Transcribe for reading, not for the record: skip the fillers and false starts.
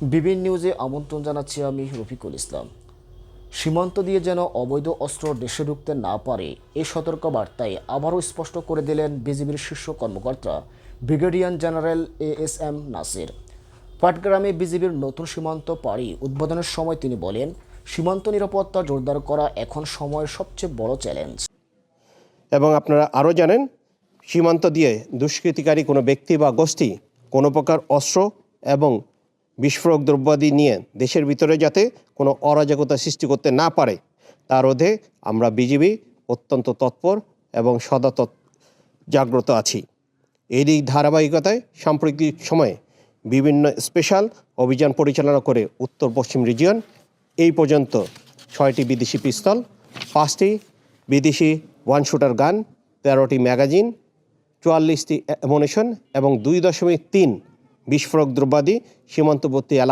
বিভিন্ন নিউজে আমন্ত্রণ জানাচ্ছি আমি রফিকুল ইসলাম। সীমান্ত দিয়ে যেন অবৈধ অস্ত্র দেশে ঢুকতে না পারে এই সতর্কবার্তায় আবারও স্পষ্ট করে দিলেন বিজিবির শীর্ষ কর্মকর্তা ব্রিগেডিয়ার জেনারেল ASM নাসির। পাটগ্রামে বিজিবির নতুন সীমান্ত পাড়ি উদ্বোধনের সময় তিনি বলেন, সীমান্ত নিরাপত্তা জোরদার করা এখন সময়ের সবচেয়ে বড় চ্যালেঞ্জ। এবং আপনারা আরও জানেন, সীমান্ত দিয়ে দুষ্কৃতিকারী কোনো ব্যক্তি বা গোষ্ঠী কোনো প্রকার অস্ত্র এবং বিস্ফোরক দ্রব্যাদি নিয়ে দেশের ভিতরে যাতে কোনো অরাজকতা সৃষ্টি করতে না পারে, তার রোধে আমরা বিজিবি অত্যন্ত তৎপর এবং সদা জাগ্রত আছি। এরই ধারাবাহিকতায় সাম্প্রতিক সময়ে বিভিন্ন স্পেশাল অভিযান পরিচালনা করে উত্তর পশ্চিম রিজিয়ন এই পর্যন্ত 6টি বিদেশি পিস্তল, 5টি বিদেশি one shooter gun, 13টি magazine, 44টি ammunition এবং 2.3 বিস্ফোরক দ্রব্যাদি সীমান্তবর্তী এলাকা